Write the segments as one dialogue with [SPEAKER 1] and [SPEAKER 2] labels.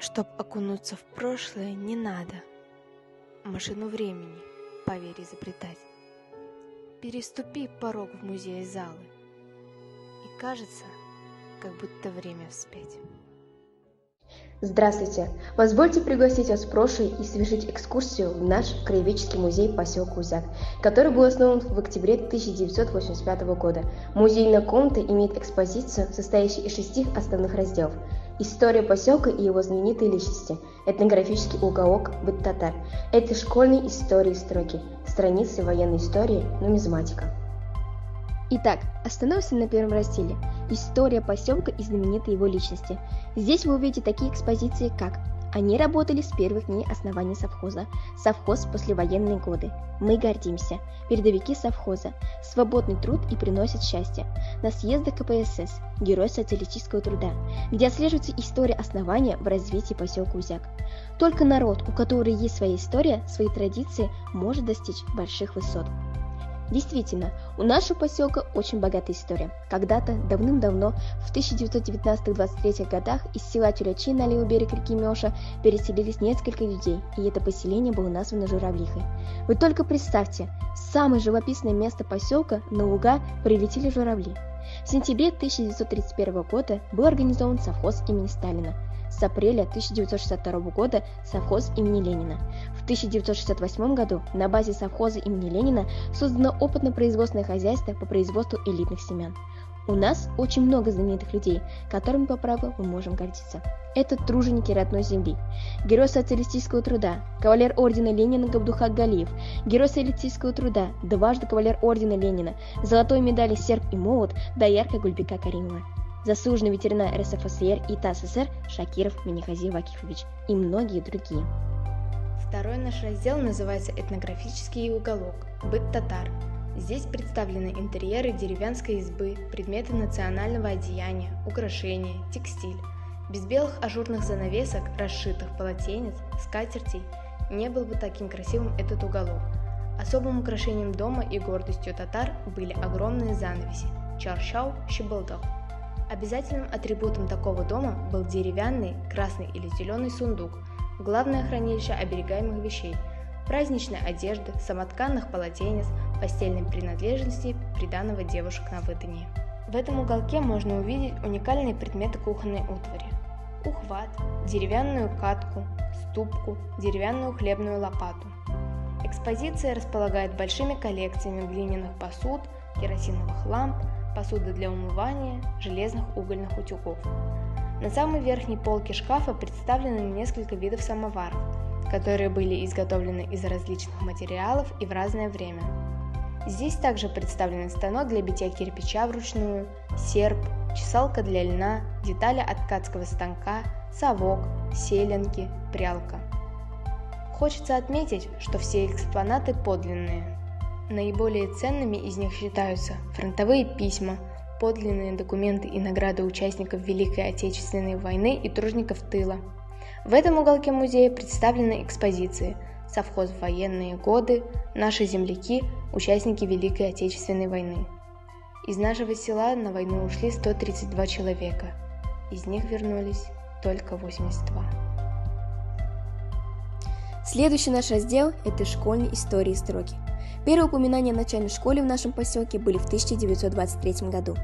[SPEAKER 1] Чтоб окунуться в прошлое, не надо машину времени, поверь, изобретать. Переступи порог в музее залы, и кажется, как будто время вспять.
[SPEAKER 2] Здравствуйте! Позвольте пригласить вас в прошлое и совершить экскурсию в наш краеведческий музей поселка Узяк, который был основан в октябре 1985 года. Музейная комната имеет экспозицию, состоящую из 6 основных разделов. История поселка и его знаменитые личности, этнографический уголок «Быт татар», это школьные истории строки, страницы военной истории, нумизматика. Итак, остановимся на первом разделе «История поселка и знаменитые его личности». Здесь вы увидите такие экспозиции, как «Они работали с первых дней основания совхоза», «Совхоз в послевоенные годы», «Мы гордимся», «Передовики совхоза», «Свободный труд и приносит счастье», «На съездах КПСС», «Герой социалистического труда», где отслеживается история основания в развитии поселка Узяк. Только народ, у которого есть своя история, свои традиции, может достичь больших высот. Действительно, у нашего поселка очень богатая история. Когда-то, давным-давно, в 1919-23 годах из села Тюрячи на левый берег реки Мёша переселились несколько людей, и это поселение было названо Журавлихой. Вы только представьте, в самое живописное место поселка, на луга, прилетели журавли. В сентябре 1931 года был организован совхоз имени Сталина. С апреля 1962 года совхоз имени Ленина. В 1968 году на базе совхоза имени Ленина создано опытно-производственное хозяйство по производству элитных семян. У нас очень много знаменитых людей, которыми по праву мы можем гордиться. Это труженики родной земли. Герой социалистического труда, кавалер ордена Ленина Габдулхак Галиев, герой социалистического труда, дважды кавалер ордена Ленина, золотой медали «Серп и молот» доярка Гульбека Каримова. Заслуженный ветеринар РСФСР и ТАССР Шакиров Минихази Вакифович и многие другие.
[SPEAKER 1] Второй наш раздел называется «Этнографический уголок. Быт татар». Здесь представлены интерьеры деревенской избы, предметы национального одеяния, украшения, текстиль. Без белых ажурных занавесок, расшитых полотенец, скатертей не был бы таким красивым этот уголок. Особым украшением дома и гордостью татар были огромные занавеси – чаршау, щебалдах. Обязательным атрибутом такого дома был деревянный, красный или зеленый сундук, главное хранилище оберегаемых вещей, праздничная одежда, самотканных полотенец, постельной принадлежности, приданого девушек на выданье. В этом уголке можно увидеть уникальные предметы кухонной утвари: ухват, деревянную катку, ступку, деревянную хлебную лопату. Экспозиция располагает большими коллекциями глиняных посуд, керосиновых ламп, посуды для умывания, железных угольных утюгов. На самой верхней полке шкафа представлены несколько видов самоваров, которые были изготовлены из различных материалов и в разное время. Здесь также представлены станок для битья кирпича вручную, серп, чесалка для льна, детали от ткацкого станка, совок, селенки, прялка. Хочется отметить, что все экспонаты подлинные. Наиболее ценными из них считаются фронтовые письма, подлинные документы и награды участников Великой Отечественной войны и тружеников тыла. В этом уголке музея представлены экспозиции «Совхоз в военные годы», «Наши земляки», участники Великой Отечественной войны. Из нашего села на войну ушли 132 человека, из них вернулись только 82.
[SPEAKER 2] Следующий наш раздел – это школьные истории и строки. Первые упоминания о начальной школе в нашем поселке были в 1923 году.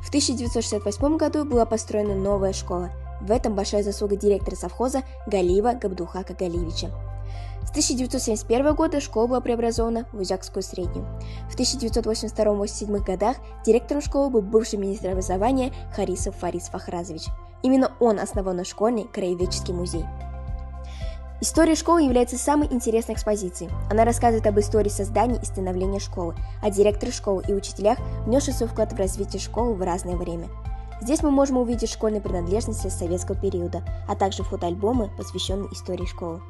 [SPEAKER 2] В 1968 году была построена новая школа. В этом большая заслуга директора совхоза Галиева Габдулхака Галиевича. С 1971 года школа была преобразована в Узякскую среднюю. В 1982-1987 годах директором школы был бывший министр образования Харисов Фарис Фахразович. Именно он основал наш школьный краеведческий музей. История школы является самой интересной экспозицией. Она рассказывает об истории создания и становления школы, о директоре школы и учителях, внесших свой вклад в развитие школы в разное время. Здесь мы можем увидеть школьные принадлежности советского периода, а также фотоальбомы, посвященные истории школы.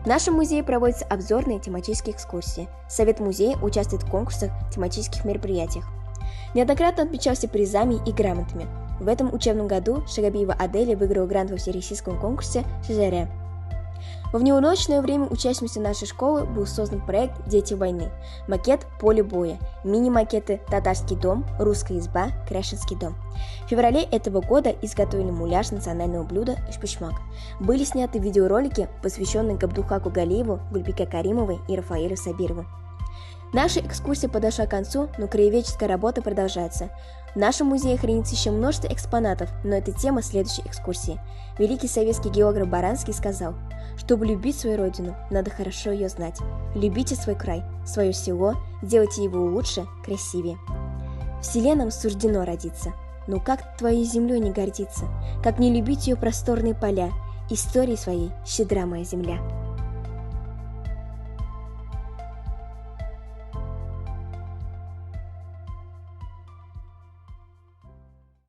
[SPEAKER 2] В нашем музее проводятся обзорные тематические экскурсии. Совет музея участвует в конкурсах, тематических мероприятиях. Неоднократно отмечался призами и грамотами. В этом учебном году Шагабиева Аделя выиграла грант во всероссийском конкурсе «Шизаре». Во внеурочное время учащимся нашей школы был создан проект «Дети войны», макет «Поле боя», мини-макеты «Татарский дом», «Русская изба», «Кряшинский дом». В феврале этого года изготовили муляж национального блюда «Ишпушмак». Были сняты видеоролики, посвященные Габдулхаку Галиеву, Гульбике Каримовой и Рафаэлю Сабирову. Наша экскурсия подошла к концу, но краеведческая работа продолжается. В нашем музее хранится еще множество экспонатов, но это тема следующей экскурсии. Великий советский географ Баранский сказал: чтобы любить свою родину, надо хорошо ее знать. Любите свой край, свое село, делайте его лучше, красивее. В селе нам суждено родиться, но как твоей землей не гордиться, как не любить ее просторные поля, истории своей щедра моя земля.